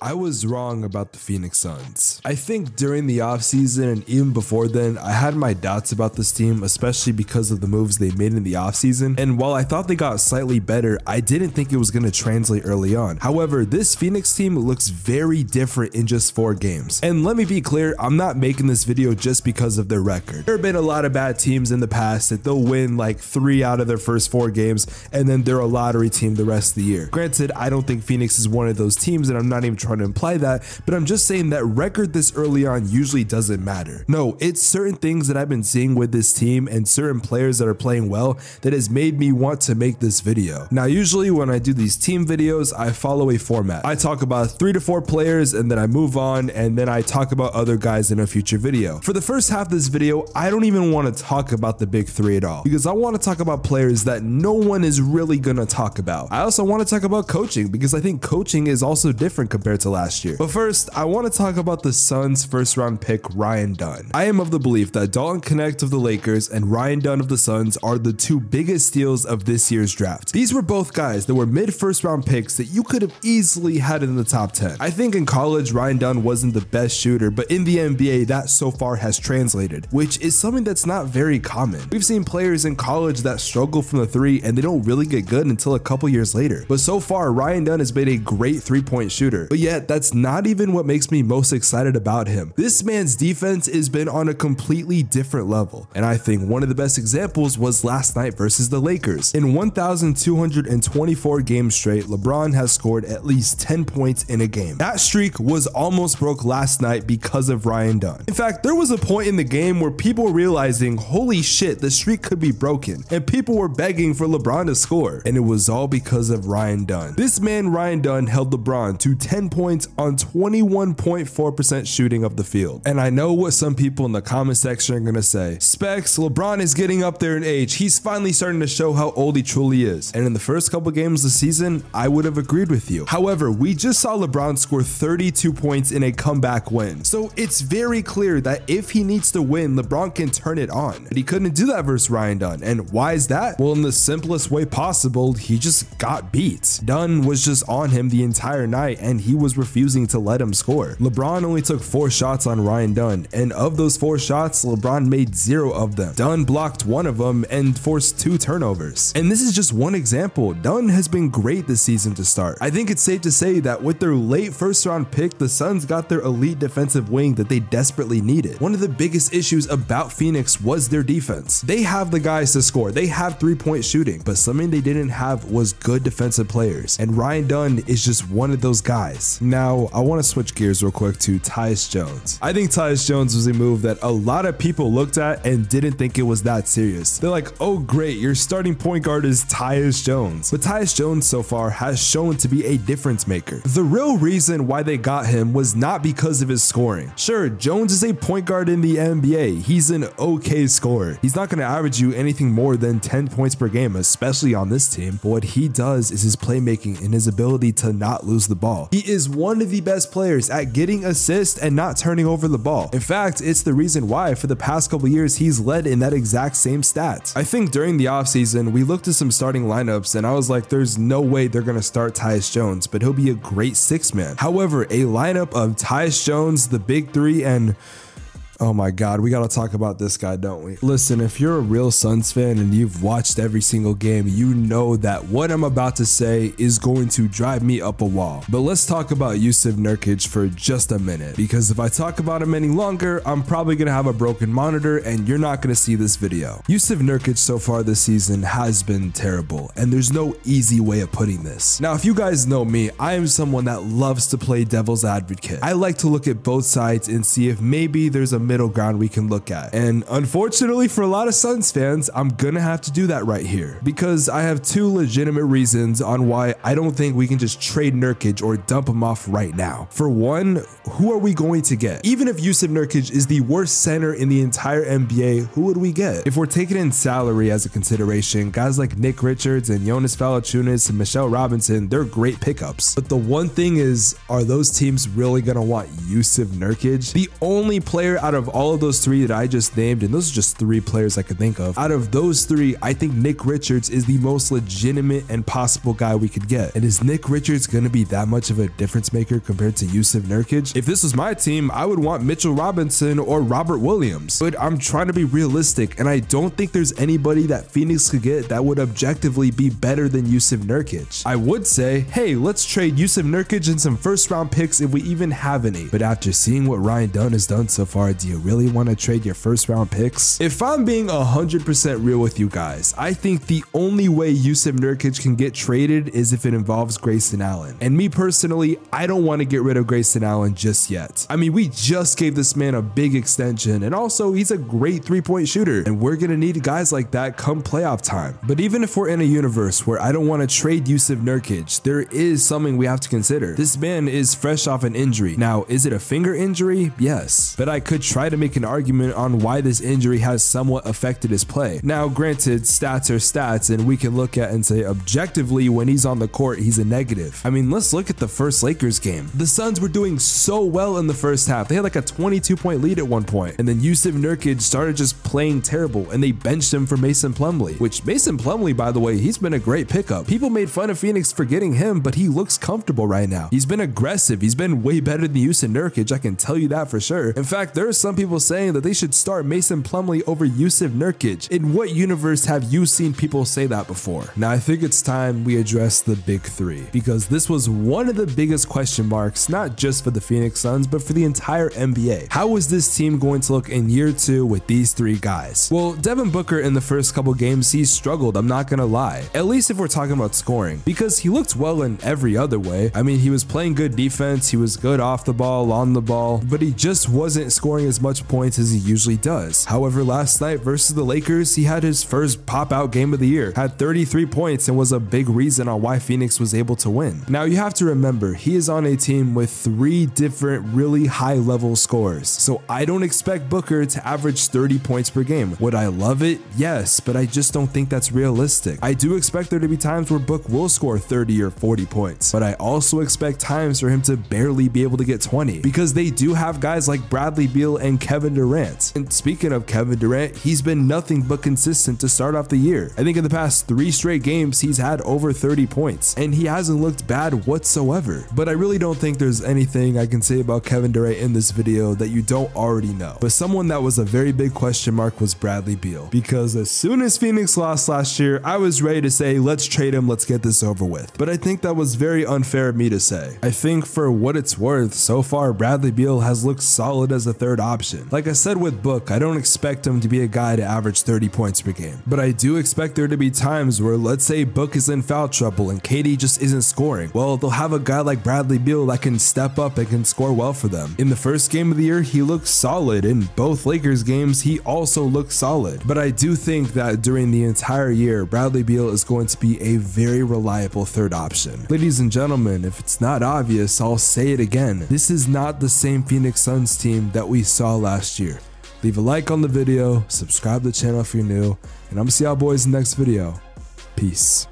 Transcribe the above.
I was wrong about the Phoenix Suns. I think during the offseason and even before then, I had my doubts about this team, especially because of the moves they made in the offseason. And while I thought they got slightly better, I didn't think it was going to translate early on. However, this Phoenix team looks very different in just 4 games. And let me be clear, I'm not making this video just because of their record. There have been a lot of bad teams in the past that they'll win like 3 out of their first 4 games, and then they're a lottery team the rest of the year. Granted, I don't think Phoenix is one of those teams, and I'm not even trying to imply that, but I'm just saying that record this early on usually doesn't matter. No, it's certain things that I've been seeing with this team and certain players that are playing well that has made me want to make this video. Now, usually when I do these team videos, I follow a format. I talk about 3 to 4 players and then I move on, and then I talk about other guys in a future video. For the first half of this video, I don't even want to talk about the big 3 at all, because I want to talk about players that no one is really going to talk about. I also want to talk about coaching, because I think coaching is also different compared to last year. But first, I want to talk about the Suns' first round pick, Ryan Dunn. I am of the belief that Dalton Knecht of the Lakers and Ryan Dunn of the Suns are the 2 biggest steals of this year's draft. These were both guys that were mid first round picks that you could have easily had in the top 10. I think in college, Ryan Dunn wasn't the best shooter, but in the NBA, that so far has translated, which is something that's not very common. We've seen players in college that struggle from the 3 and they don't really get good until a couple years later. But so far, Ryan Dunn has been a great 3-point shooter, but yet that's not even what makes me most excited about him. This man's defense has been on a completely different level, and I think one of the best examples was last night versus the Lakers. In 1,224 games straight, LeBron has scored at least 10 points in a game. That streak was almost broke last night because of Ryan Dunn. In fact, there was a point in the game where people were realizing, holy shit, the streak could be broken, and people were begging for LeBron to score, and it was all because of Ryan Dunn. This man, Ryan Dunn, held LeBron to 10 points on 21.4% shooting of the field. And I know what some people in the comment section are going to say. Spex, LeBron is getting up there in age. He's finally starting to show how old he truly is. And in the first couple games of the season, I would have agreed with you. However, we just saw LeBron score 32 points in a comeback win. So it's very clear that if he needs to win, LeBron can turn it on. But he couldn't do that versus Ryan Dunn. And why is that? Well, in the simplest way possible, he just got beat. Dunn was just on him the entire night, and he was refusing to let him score. LeBron only took 4 shots on Ryan Dunn, and of those 4 shots, LeBron made 0 of them. Dunn blocked 1 of them and forced 2 turnovers. And this is just one example. Dunn has been great this season to start. I think it's safe to say that with their late first round pick, the Suns got their elite defensive wing that they desperately needed. One of the biggest issues about Phoenix was their defense. They have the guys to score. They have 3-point shooting, but something they didn't have was good defensive players. And Ryan Dunn is just one of those guys. Now, I want to switch gears real quick to Tyus Jones. I think Tyus Jones was a move that a lot of people looked at and didn't think it was that serious. They're like, oh great, your starting point guard is Tyus Jones. But Tyus Jones so far has shown to be a difference maker. The real reason why they got him was not because of his scoring. Sure, Jones is a point guard in the NBA. He's an okay scorer. He's not going to average you anything more than 10 points per game, especially on this team. But what he does is his playmaking and his ability to not lose the ball. He is one of the best players at getting assists and not turning over the ball. In fact, it's the reason why for the past couple years he's led in that exact same stat. I think during the offseason we looked at some starting lineups and I was like, there's no way they're going to start Tyus Jones, but he'll be a great 6-man. However, a lineup of Tyus Jones, the big 3, and oh my God, we gotta talk about this guy, don't we? Listen, if you're a real Suns fan and you've watched every single game, you know that what I'm about to say is going to drive me up a wall. But let's talk about Jusuf Nurkic for just a minute, because if I talk about him any longer, I'm probably gonna have a broken monitor and you're not gonna see this video. Jusuf Nurkic so far this season has been terrible, and there's no easy way of putting this. Now, if you guys know me, I am someone that loves to play devil's advocate. I like to look at both sides and see if maybe there's a middle ground we can look at. And unfortunately for a lot of Suns fans, I'm gonna have to do that right here, because I have 2 legitimate reasons on why I don't think we can just trade Nurkic or dump him off right now. For one, who are we going to get? Even if Jusuf Nurkic is the worst center in the entire NBA, who would we get? If we're taking in salary as a consideration, guys like Nick Richards and Jonas Valanciunas and Michelle Robinson, they're great pickups. But the one thing is, are those teams really gonna want Jusuf Nurkic? The only player out out of all of those three that I just named, and those are just three players I could think of, out of those three, I think Nick Richards is the most legitimate and possible guy we could get. And is Nick Richards going to be that much of a difference maker compared to Jusuf Nurkic? If this was my team, I would want Mitchell Robinson or Robert Williams, but I'm trying to be realistic, and I don't think there's anybody that Phoenix could get that would objectively be better than Jusuf Nurkic. I would say, hey, let's trade Jusuf Nurkic and some first round picks if we even have any. But after seeing what Ryan Dunn has done so far, do you really want to trade your first round picks? If I'm being 100% real with you guys, I think the only way Jusuf Nurkic can get traded is if it involves Grayson Allen. And me personally, I don't want to get rid of Grayson Allen just yet. I mean, we just gave this man a big extension, and also he's a great three-point shooter, and we're going to need guys like that come playoff time. But even if we're in a universe where I don't want to trade Jusuf Nurkic, there is something we have to consider. This man is fresh off an injury. Now, is it a finger injury? Yes. But I could try to make an argument on why this injury has somewhat affected his play. Now, granted, stats are stats, and we can look at and say objectively when he's on the court, he's a negative. I mean, let's look at the first Lakers game. The Suns were doing so well in the first half. They had like a 22-point lead at one point, and then Jusuf Nurkic started just playing terrible, and they benched him for Mason Plumlee, which Mason Plumlee, by the way, he's been a great pickup. People made fun of Phoenix for getting him, but he looks comfortable right now. He's been aggressive. He's been way better than Jusuf Nurkic. I can tell you that for sure. In fact, there are some people saying that they should start Mason Plumlee over Jusuf Nurkic. In what universe have you seen people say that before? Now, I think it's time we address the big three, because this was one of the biggest question marks, not just for the Phoenix Suns, but for the entire NBA. How is this team going to look in year two with these three guys? Well, Devin Booker in the first couple games, he struggled, I'm not gonna lie. At least if we're talking about scoring, because he looked well in every other way. I mean, he was playing good defense, he was good off the ball, on the ball, but he just wasn't scoring as much points as he usually does. However, last night versus the Lakers, he had his first pop-out game of the year, had 33 points, and was a big reason on why Phoenix was able to win. Now, you have to remember, he is on a team with three different really high-level scorers, so I don't expect Booker to average 30 points per game. Would I love it? Yes, but I just don't think that's realistic. I do expect there to be times where Book will score 30 or 40 points, but I also expect times for him to barely be able to get 20, because they do have guys like Bradley Beal and Kevin Durant. And speaking of Kevin Durant, he's been nothing but consistent to start off the year. I think in the past 3 straight games, he's had over 30 points, and he hasn't looked bad whatsoever. But I really don't think there's anything I can say about Kevin Durant in this video that you don't already know. But someone that was a very big question mark was Bradley Beal, because as soon as Phoenix lost last year, I was ready to say, let's trade him, let's get this over with. But I think that was very unfair of me to say. I think for what it's worth, so far Bradley Beal has looked solid as a third option. Like I said with Book, I don't expect him to be a guy to average 30 points per game, but I do expect there to be times where, let's say Book is in foul trouble and KD just isn't scoring. Well, they'll have a guy like Bradley Beal that can step up and can score well for them. In the first game of the year, he looked solid. In both Lakers games, he also looked solid. But I do think that during the entire year, Bradley Beal is going to be a very reliable third option. Ladies and gentlemen, if it's not obvious, I'll say it again. This is not the same Phoenix Suns team that we saw last year. Leave a like on the video, subscribe to the channel if you're new, and I'm gonna see y'all boys in the next video. Peace.